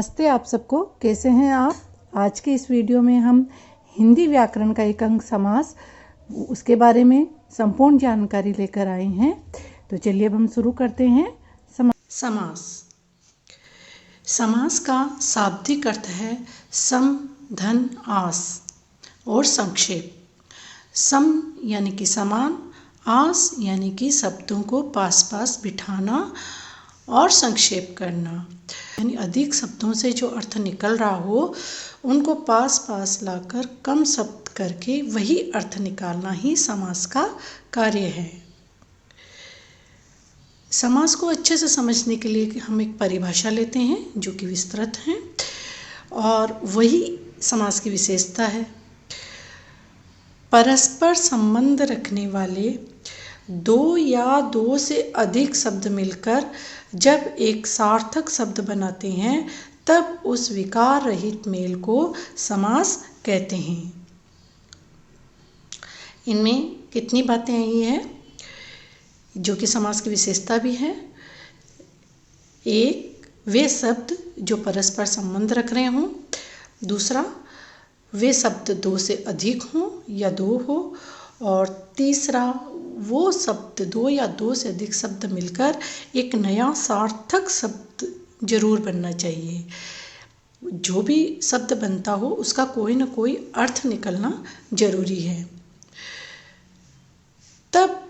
नमस्ते आप सबको, कैसे हैं आप। आज के इस वीडियो में हम हिंदी व्याकरण का एक अंग समास, उसके बारे में संपूर्ण जानकारी लेकर आए हैं। तो चलिए अब हम शुरू करते हैं। समास। समास का शाब्दिक अर्थ है सम, धन, आस और संक्षेप। सम यानी कि समान, आस यानी कि शब्दों को पास पास बिठाना और संक्षेप करना, यानी अधिक शब्दों से जो अर्थ निकल रहा हो उनको पास पास लाकर कम शब्द करके वही अर्थ निकालना ही समास का कार्य है। समास को अच्छे से समझने के लिए हम एक परिभाषा लेते हैं जो कि विस्तृत है और वही समास की विशेषता है। परस्पर संबंध रखने वाले दो या दो से अधिक शब्द मिलकर जब एक सार्थक शब्द बनाते हैं तब उस विकार रहित मेल को समास कहते हैं। इनमें कितनी बातें आई हैं जो कि समास की विशेषता भी है। एक, वे शब्द जो परस्पर संबंध रख रहे हों। दूसरा, वे शब्द दो से अधिक हों या दो हो। और तीसरा, वो शब्द दो या दो से अधिक शब्द मिलकर एक नया सार्थक शब्द जरूर बनना चाहिए। जो भी शब्द बनता हो उसका कोई ना कोई अर्थ निकलना जरूरी है। तब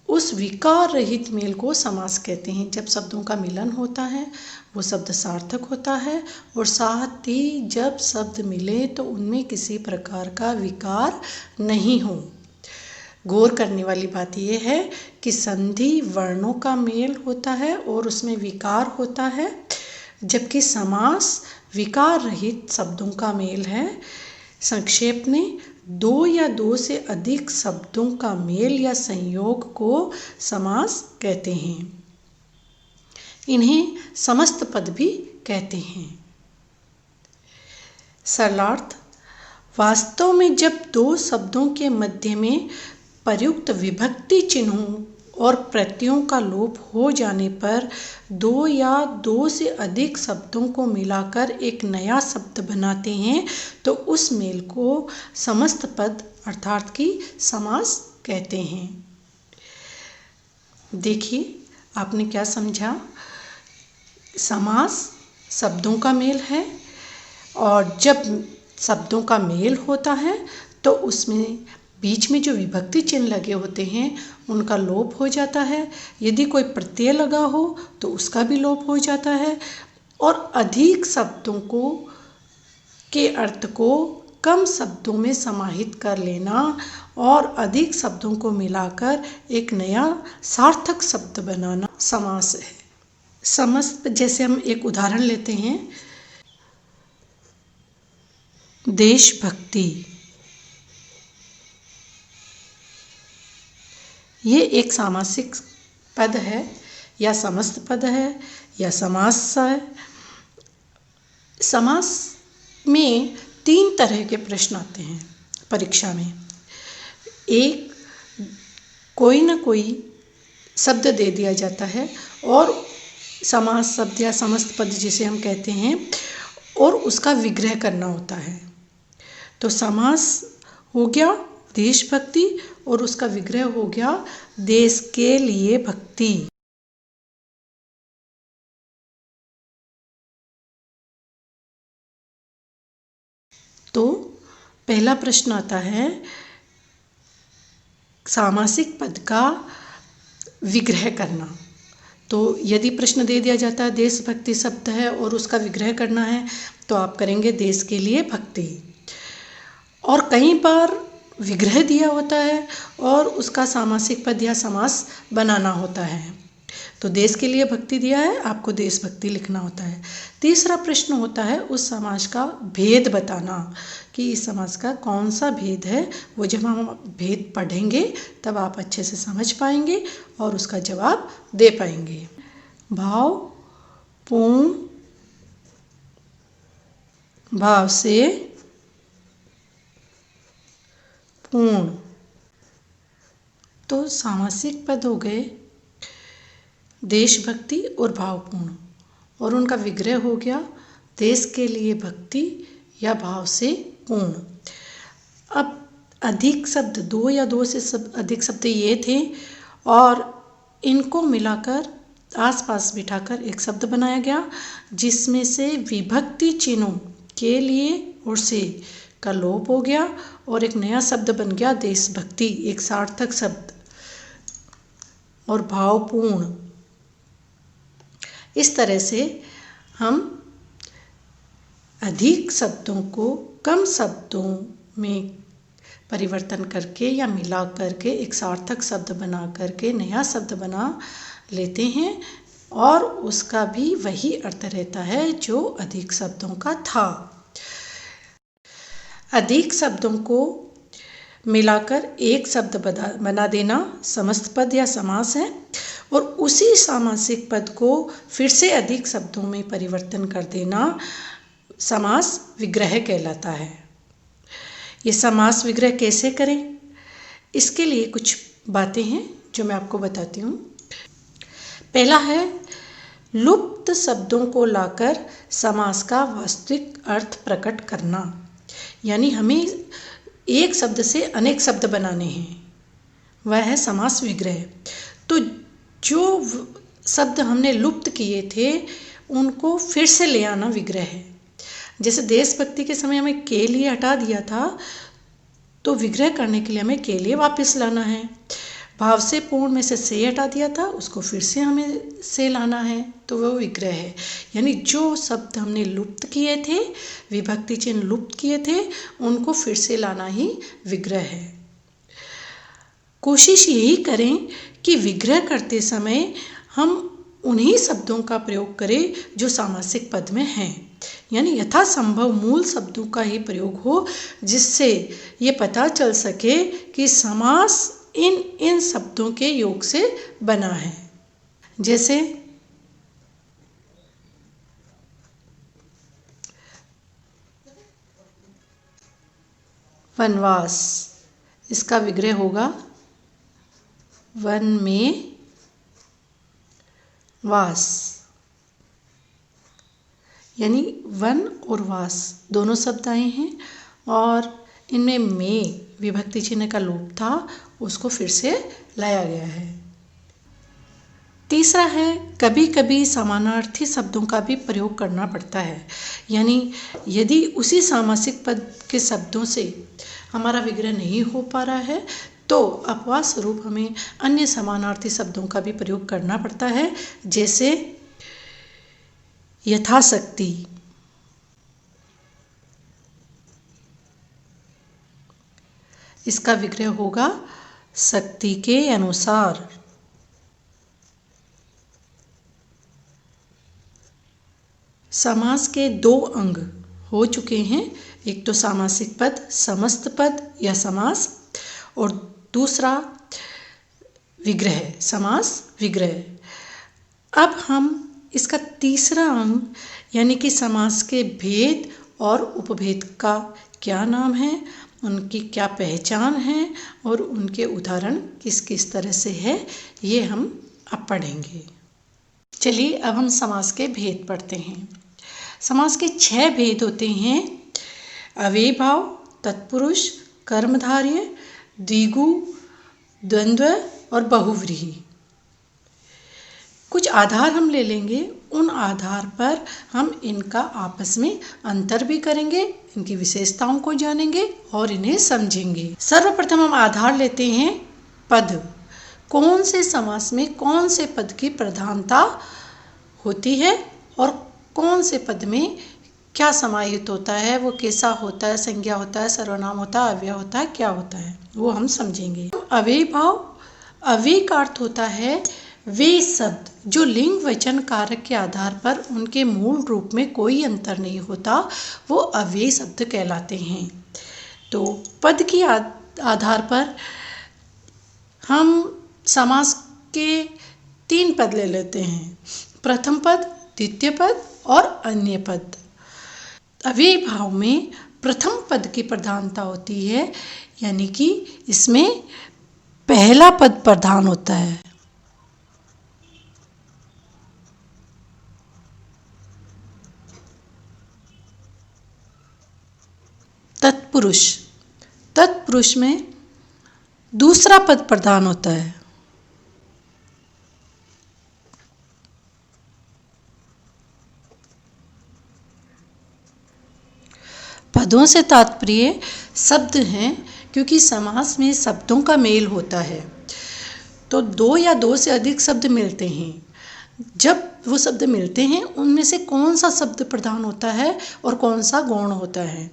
उस विकार रहित मेल को समास कहते हैं। जब शब्दों का मिलन होता है वो शब्द सार्थक होता है और साथ ही जब शब्द मिले तो उनमें किसी प्रकार का विकार नहीं हो। गौर करने वाली बात यह है कि संधि वर्णों का मेल होता है और उसमें विकार होता है, जबकि समास विकार रहित शब्दों का मेल है। संक्षेप में दो या दो से अधिक शब्दों का मेल या संयोग को समास कहते हैं। इन्हें समस्त पद भी कहते हैं। सरलार्थ, वास्तव में जब दो शब्दों के मध्य में प्रयुक्त विभक्ति चिन्हों और प्रत्ययों का लोप हो जाने पर दो या दो से अधिक शब्दों को मिलाकर एक नया शब्द बनाते हैं तो उस मेल को समस्त पद अर्थात कि समास कहते हैं। देखिए आपने क्या समझा। समास शब्दों का मेल है और जब शब्दों का मेल होता है तो उसमें बीच में जो विभक्ति चिन्ह लगे होते हैं उनका लोप हो जाता है। यदि कोई प्रत्यय लगा हो तो उसका भी लोप हो जाता है और अधिक शब्दों को के अर्थ को कम शब्दों में समाहित कर लेना और अधिक शब्दों को मिलाकर एक नया सार्थक शब्द बनाना समास है। समस्त, जैसे हम एक उदाहरण लेते हैं, देशभक्ति। ये एक सामासिक पद है या समस्त पद है या समास है। समास में तीन तरह के प्रश्न आते हैं परीक्षा में। एक, कोई ना कोई शब्द दे दिया जाता है और समास शब्द या समस्त पद जिसे हम कहते हैं और उसका विग्रह करना होता है। तो समास हो गया देशभक्ति और उसका विग्रह हो गया देश के लिए भक्ति। तो पहला प्रश्न आता है सामासिक पद का विग्रह करना। तो यदि प्रश्न दे दिया जाता है देशभक्ति शब्द है और उसका विग्रह करना है तो आप करेंगे देश के लिए भक्ति। और कई बार विग्रह दिया होता है और उसका सामासिक पद या समास बनाना होता है। तो देश के लिए भक्ति दिया है, आपको देशभक्ति लिखना होता है। तीसरा प्रश्न होता है उस समास का भेद बताना कि इस समास का कौन सा भेद है। वो जब हम भेद पढ़ेंगे तब आप अच्छे से समझ पाएंगे और उसका जवाब दे पाएंगे। भाव पूर्ण, भाव से पूर्ण। तो सामासिक पद हो गए देशभक्ति और भावपूर्ण और उनका विग्रह हो गया देश के लिए भक्ति या भाव से पूर्ण। अब अधिक शब्द, दो या दो से अधिक शब्द ये थे और इनको मिलाकर आसपास बिठाकर एक शब्द बनाया गया, जिसमें से विभक्ति चिन्हों के लिए और से का लोप हो गया और एक नया शब्द बन गया देशभक्ति, एक सार्थक शब्द और भावपूर्ण। इस तरह से हम अधिक शब्दों को कम शब्दों में परिवर्तन करके या मिला करके एक सार्थक शब्द बना करके नया शब्द बना लेते हैं और उसका भी वही अर्थ रहता है जो अधिक शब्दों का था। अधिक शब्दों को मिलाकर एक शब्द बना देना समस्त पद या समास है और उसी सामासिक पद को फिर से अधिक शब्दों में परिवर्तन कर देना समास विग्रह कहलाता है। ये समास विग्रह कैसे करें, इसके लिए कुछ बातें हैं जो मैं आपको बताती हूँ। पहला है लुप्त शब्दों को लाकर समास का वास्तविक अर्थ प्रकट करना, यानी हमें एक शब्द से अनेक शब्द बनाने हैं, वह है समास विग्रह। तो जो शब्द हमने लुप्त किए थे उनको फिर से ले आना विग्रह है। जैसे देशभक्ति के समय हमें के लिए हटा दिया था, तो विग्रह करने के लिए हमें के लिए वापस लाना है। भाव से पूर्ण में से हटा दिया था, उसको फिर से हमें से लाना है, तो वह विग्रह है। यानी जो शब्द हमने लुप्त किए थे, विभक्ति चिन्ह लुप्त किए थे, उनको फिर से लाना ही विग्रह है। कोशिश यही करें कि विग्रह करते समय हम उन्हीं शब्दों का प्रयोग करें जो सामासिक पद में हैं, यानी यथासंभव मूल शब्दों का ही प्रयोग हो, जिससे ये पता चल सके कि समास इन शब्दों के योग से बना है। जैसे वनवास, इसका विग्रह होगा वन में वास, यानी वन और वास दोनों शब्द आए हैं और इनमें में विभक्ति चिन्ह का लोप था, उसको फिर से लाया गया है। तीसरा है कभी कभी समानार्थी शब्दों का भी प्रयोग करना पड़ता है, यानी यदि उसी सामासिक पद के शब्दों से हमारा विग्रह नहीं हो पा रहा है तो अपवाद स्वरूप हमें अन्य समानार्थी शब्दों का भी प्रयोग करना पड़ता है। जैसे यथाशक्ति, इसका विग्रह होगा शक्ति के अनुसार। समास के दो अंग हो चुके हैं, एक तो सामासिक पद समस्त पद या समास और दूसरा विग्रह समास विग्रह। अब हम इसका तीसरा अंग यानी कि समास के भेद और उपभेद का क्या नाम है, उनकी क्या पहचान है और उनके उदाहरण किस किस तरह से है, ये हम अब पढ़ेंगे। चलिए अब हम समास के भेद पढ़ते हैं। समास के 6 भेद होते हैं: अव्ययीभाव, तत्पुरुष, कर्मधारय, द्विगु, द्वंद्व और बहुव्रीहि। कुछ आधार हम ले लेंगे, उन आधार पर हम इनका आपस में अंतर भी करेंगे, इनकी विशेषताओं को जानेंगे और इन्हें समझेंगे। सर्वप्रथम हम आधार लेते हैं पद। कौन से समास में कौन से पद की प्रधानता होती है और कौन से पद में क्या समाहित होता है, वो कैसा होता है, संज्ञा होता है, सर्वनाम होता है, अव्यय होता है, क्या होता है, वो हम समझेंगे। अव्ययीभाव, अव्यय का अर्थ होता है वे शब्द जो लिंग वचन कारक के आधार पर उनके मूल रूप में कोई अंतर नहीं होता, वो अव्ययी शब्द कहलाते हैं। तो पद के आधार पर हम समास के 3 पद ले लेते हैं: प्रथम पद, द्वितीय पद और अन्य पद। अव्ययी भाव में प्रथम पद की प्रधानता होती है, यानी कि इसमें पहला पद प्रधान होता है। तत्पुरुष, तत्पुरुष में दूसरा पद प्रधान होता है। पदों से तात्पर्य शब्द हैं, क्योंकि समास में शब्दों का मेल होता है। तो दो या दो से अधिक शब्द मिलते हैं। जब वो शब्द मिलते हैं, उनमें से कौन सा शब्द प्रधान होता है और कौन सा गौण होता है।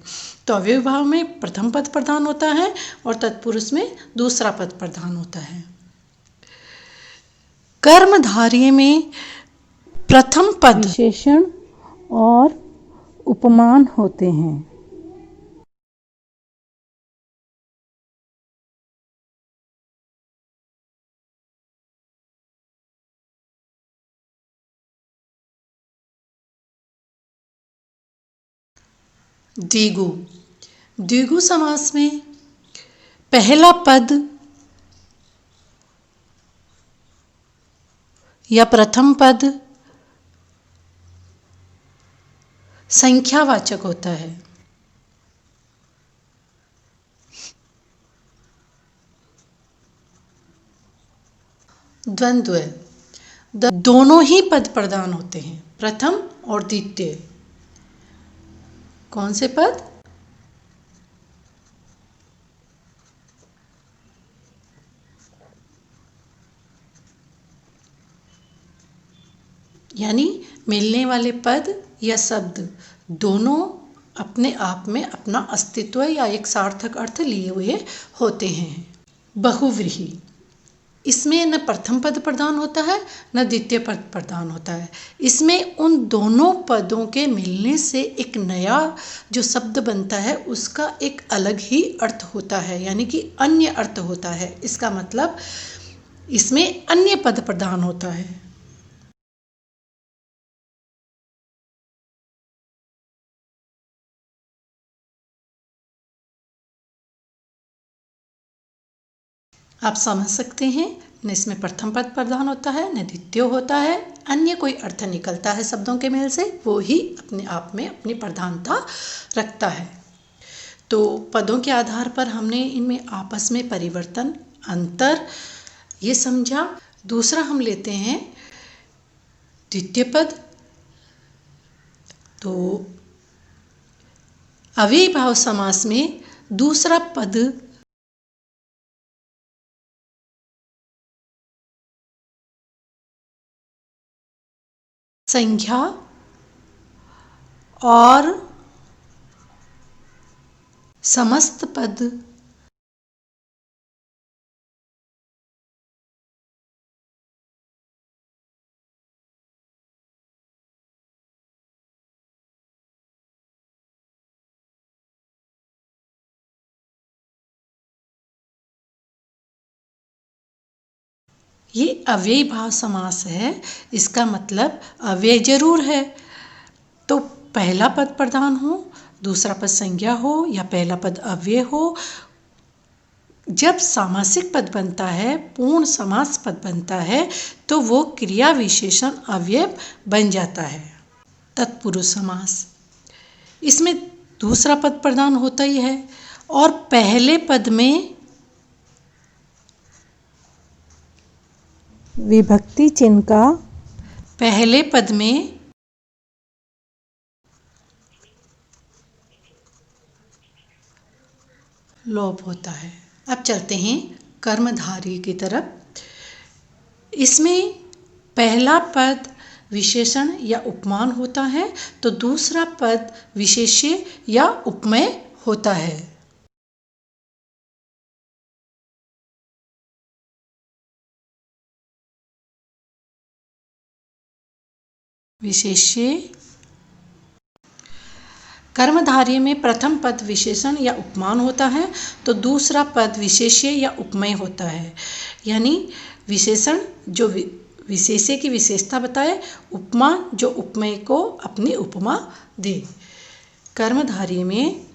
तो अव्ययीभाव में प्रथम पद प्रधान होता है और तत्पुरुष में दूसरा पद प्रधान होता है। कर्मधारय में प्रथम पद विशेषण और उपमान होते हैं। द्विगु, द्विगु समास में पहला पद या प्रथम पद संख्यावाचक होता है। द्वंद्व, दोनों ही पद प्रधान होते हैं, प्रथम और द्वितीय। कौन से पद? यानी मिलने वाले पद या शब्द दोनों अपने आप में अपना अस्तित्व या एक सार्थक अर्थ लिए हुए होते हैं। बहुव्रीहि, इसमें न प्रथम पद प्रधान होता है न द्वितीय पद प्रधान होता है। इसमें उन दोनों पदों के मिलने से एक नया जो शब्द बनता है, उसका एक अलग ही अर्थ होता है, यानी कि अन्य अर्थ होता है। इसका मतलब इसमें अन्य पद प्रधान होता है। आप समझ सकते हैं, न इसमें प्रथम पद प्रधान होता है न द्वितीय होता है। अन्य कोई अर्थ निकलता है शब्दों के मेल से, वो ही अपने आप में अपनी प्रधानता रखता है। तो पदों के आधार पर हमने इनमें आपस में परिवर्तन, अंतर ये समझा। दूसरा हम लेते हैं द्वितीय पद। तो अव्ययीभाव समास में दूसरा पद संख्या और समस्त पद ये अव्ययीभाव समास है। इसका मतलब अव्यय जरूर है, तो पहला पद प्रधान हो, दूसरा पद संज्ञा हो या पहला पद अव्यय हो। जब सामासिक पद बनता है, पूर्ण समास पद बनता है, तो वो क्रिया विशेषण अव्यय बन जाता है। तत्पुरुष समास, इसमें दूसरा पद प्रधान होता ही है और पहले पद में विभक्ति चिन्ह का पहले पद में लोप होता है। अब चलते हैं कर्मधारय की तरफ। इसमें पहला पद विशेषण या उपमान होता है, तो दूसरा पद विशेष्य या उपमेय होता है। विशेष्य, कर्मधारय में प्रथम पद विशेषण या उपमान होता है, तो दूसरा पद विशेष्य या उपमेय होता है। यानी विशेषण जो विशेष्य की विशेषता बताए, उपमा जो उपमेय को अपनी उपमा दे। कर्मधारय में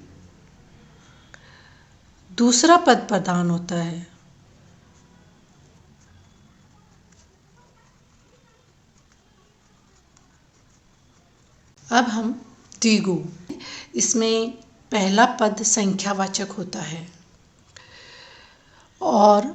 दूसरा पद प्रधान होता है। अब हम द्विगु, इसमें पहला पद संख्यावाचक होता है। और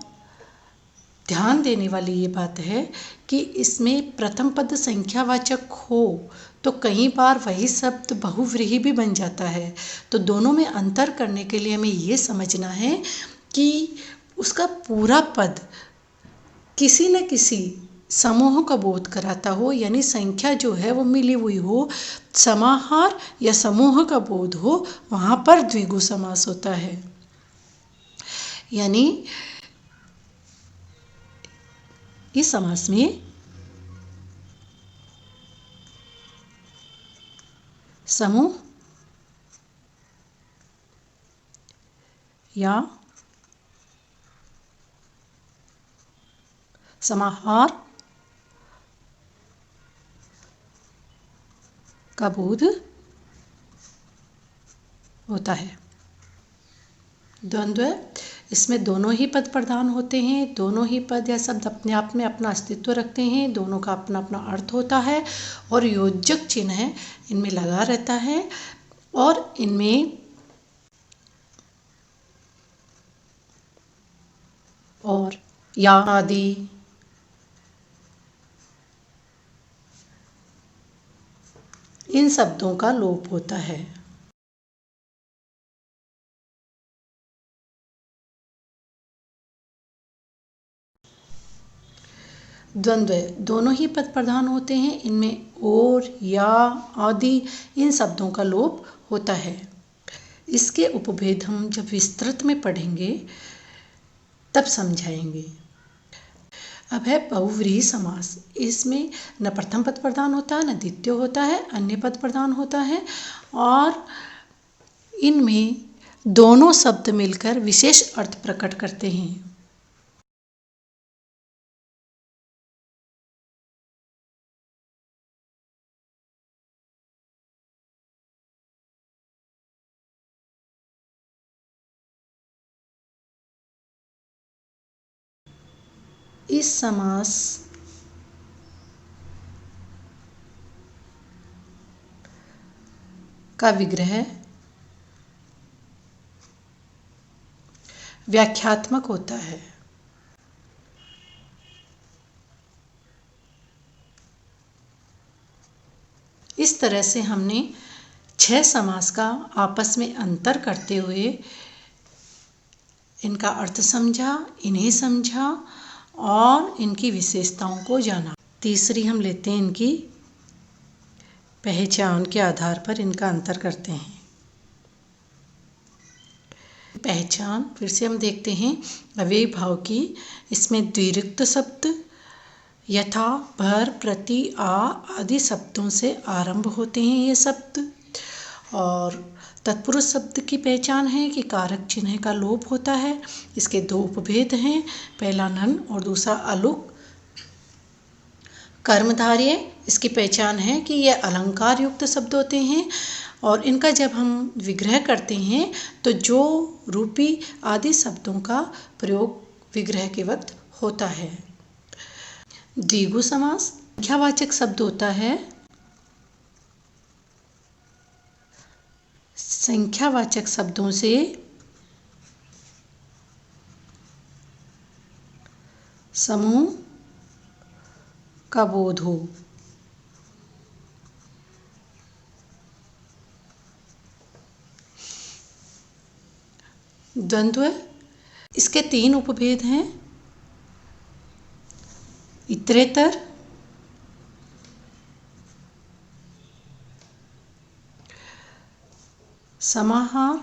ध्यान देने वाली ये बात है कि इसमें प्रथम पद संख्यावाचक हो तो कई बार वही शब्द बहुव्रीहि भी बन जाता है। तो दोनों में अंतर करने के लिए हमें ये समझना है कि उसका पूरा पद किसी न किसी समूह का बोध कराता हो, यानी संख्या जो है वो मिली हुई हो, समाहार या समूह का बोध हो, वहाँ पर द्विगु समास होता है। यानी इस समास में समूह या समाहार का बोध होता है। द्वंद्व, इसमें दोनों ही पद प्रधान होते हैं, दोनों ही पद या शब्द अपने आप में अपना अस्तित्व रखते हैं, दोनों का अपना अपना अर्थ होता है और योजक चिन्ह इनमें लगा रहता है और इनमें और या आदि इन शब्दों का लोप होता है। द्वंद्व, दोनों ही पद प्रधान होते हैं, इनमें और, या आदि इन शब्दों का लोप होता है। इसके उपभेद हम जब विस्तृत में पढ़ेंगे तब समझाएंगे। अब है बहुव्रीहि समास। इसमें न प्रथम पद प्रधान होता है, न द्वितीय होता है, अन्य पद प्रधान होता है और इनमें दोनों शब्द मिलकर विशेष अर्थ प्रकट करते हैं। इस समास का विग्रह व्याख्यात्मक होता है। इस तरह से हमने 6 समास का आपस में अंतर करते हुए इनका अर्थ समझा, इन्हें समझा और इनकी विशेषताओं को जाना। तीसरी हम लेते हैं इनकी पहचान के आधार पर इनका अंतर करते हैं। पहचान फिर से हम देखते हैं अव्ययी भाव की। इसमें द्विरुक्त शब्द यथा, भर, प्रति, आ आदि शब्दों से आरंभ होते हैं ये शब्द। और तत्पुरुष शब्द की पहचान है कि कारक चिन्ह का लोप होता है। इसके 2 उपभेद हैं, पहला नन और दूसरा अलुक। कर्मधारय, इसकी पहचान है कि ये अलंकार युक्त शब्द होते हैं और इनका जब हम विग्रह करते हैं तो जो, रूपी आदि शब्दों का प्रयोग विग्रह के वक्त होता है। द्विगु समास संख्यावाचक शब्द होता है। संख्यावाचक शब्दों से समूह का बोध हो। द्वंद्व, इसके 3 उपभेद हैं, इतरेतर, समाहार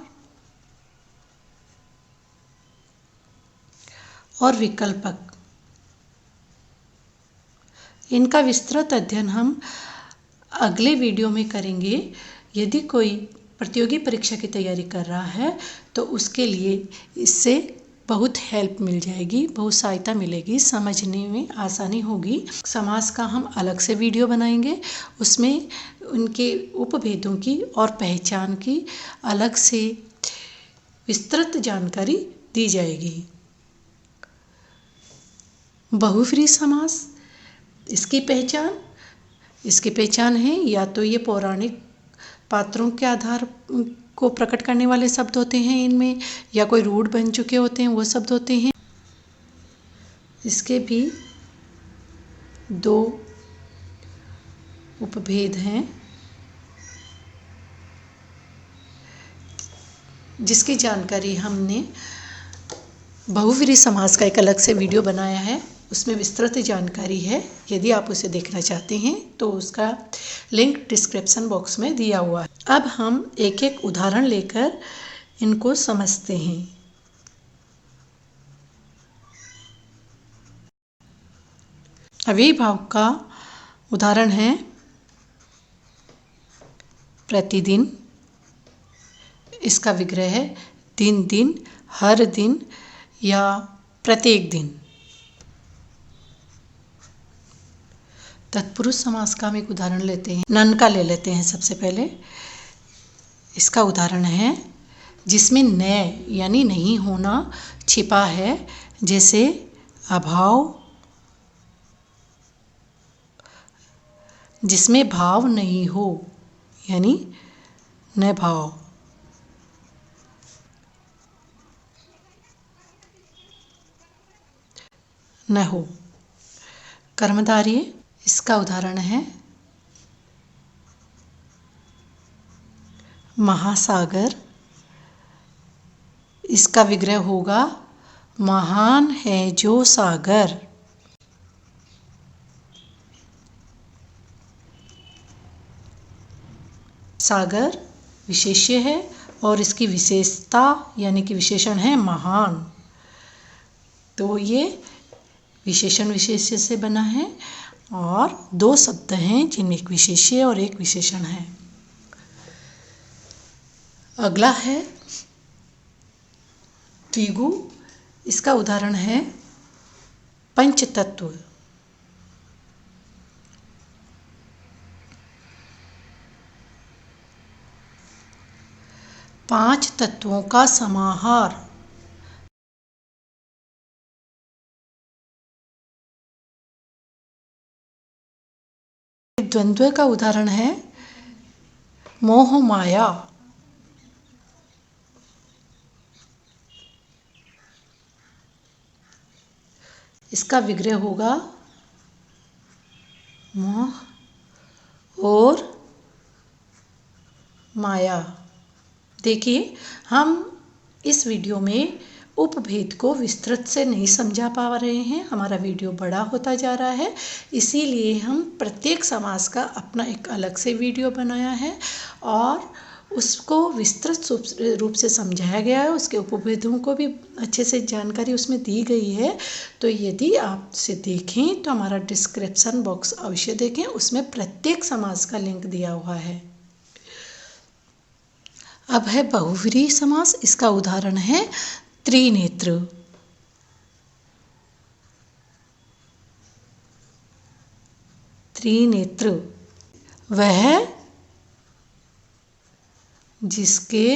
और विकल्पक। इनका विस्तृत अध्ययन हम अगले वीडियो में करेंगे। यदि कोई प्रतियोगी परीक्षा की तैयारी कर रहा है तो उसके लिए इससे बहुत हेल्प मिल जाएगी, बहुत सहायता मिलेगी, समझने में आसानी होगी। समास का हम अलग से वीडियो बनाएंगे, उसमें उनके उपभेदों की और पहचान की अलग से विस्तृत जानकारी दी जाएगी। बहुव्रीहि समास, इसकी पहचान है या तो ये पौराणिक पात्रों के आधार को प्रकट करने वाले शब्द होते हैं इनमें, या कोई रूढ़ बन चुके होते हैं वो शब्द होते हैं। इसके भी 2 उपभेद हैं जिसकी जानकारी हमने बहुव्रीहि समास का एक अलग से वीडियो बनाया है, उसमें विस्तृत जानकारी है। यदि आप उसे देखना चाहते हैं तो उसका लिंक डिस्क्रिप्शन बॉक्स में दिया हुआ है। अब हम एक एक उदाहरण लेकर इनको समझते हैं। अव्ययी भाव का उदाहरण है प्रतिदिन, इसका विग्रह है दिन दिन, हर दिन या प्रत्येक दिन। तत्पुरुष समास का हम एक उदाहरण लेते हैं, नन का ले लेते हैं सबसे पहले। इसका उदाहरण है जिसमें न यानी नहीं होना छिपा है, जैसे अभाव, जिसमें भाव नहीं हो यानी न भाव। न हो। कर्मधारय, इसका उदाहरण है महासागर, इसका विग्रह होगा महान है जो सागर। सागर विशेष्य है और इसकी विशेषता यानी कि विशेषण है महान, तो ये विशेषण विशेष्य से बना है और 2 शब्द हैं जिनमें एक विशेष्य और एक विशेषण है। अगला है द्विगु, इसका उदाहरण है पंचतत्व। पांच तत्वों का समाहार। द्वंद्व का उदाहरण है मोह माया। इसका विग्रह होगा मोह और माया। देखिए, हम इस वीडियो में उपभेद को विस्तृत से नहीं समझा पा रहे हैं, हमारा वीडियो बड़ा होता जा रहा है, इसीलिए हम प्रत्येक समास का अपना एक अलग से वीडियो बनाया है और उसको विस्तृत रूप से समझाया गया है। उसके उपभेदों को भी अच्छे से जानकारी उसमें दी गई है। तो यदि आप उसे देखें तो हमारा डिस्क्रिप्शन बॉक्स अवश्य देखें, उसमें प्रत्येक समास का लिंक दिया हुआ है। अब है बहुव्रीहि समास, इसका उदाहरण है त्रिनेत्र। त्रिनेत्र वह जिसके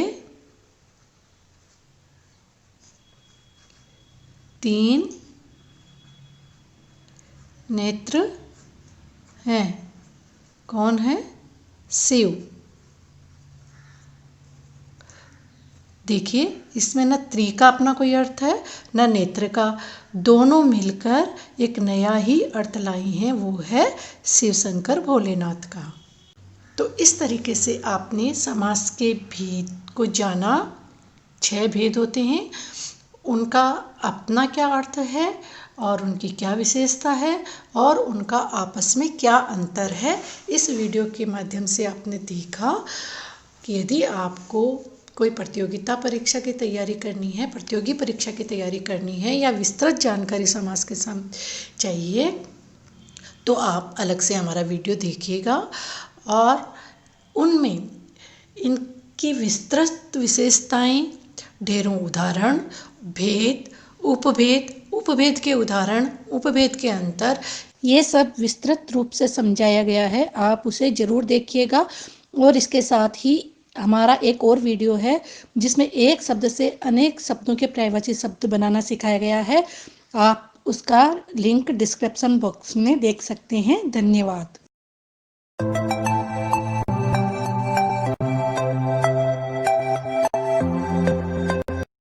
3 नेत्र हैं। कौन है? शिव। देखिए, इसमें न त्रि का अपना कोई अर्थ है न नेत्र का, दोनों मिलकर एक नया ही अर्थ लाई हैं, वो है शिव शंकर भोलेनाथ का। तो इस तरीके से आपने समास के भेद को जाना। 6 भेद होते हैं, उनका अपना क्या अर्थ है और उनकी क्या विशेषता है और उनका आपस में क्या अंतर है। इस वीडियो के माध्यम से आपने देखा कि यदि आपको कोई प्रतियोगिता परीक्षा की तैयारी करनी है, प्रतियोगी परीक्षा की तैयारी करनी है या विस्तृत जानकारी समास के चाहिए तो आप अलग से हमारा वीडियो देखिएगा और उनमें इनकी विस्तृत विशेषताएं, ढेरों उदाहरण, भेद, उपभेद, उपभेद के उदाहरण, उपभेद के अंतर, ये सब विस्तृत रूप से समझाया गया है। आप उसे ज़रूर देखिएगा। और इसके साथ ही हमारा एक और वीडियो है जिसमें एक शब्द से अनेक शब्दों के पर्यायवाची शब्द बनाना सिखाया गया है। आप उसका लिंक डिस्क्रिप्शन बॉक्स में देख सकते हैं। धन्यवाद।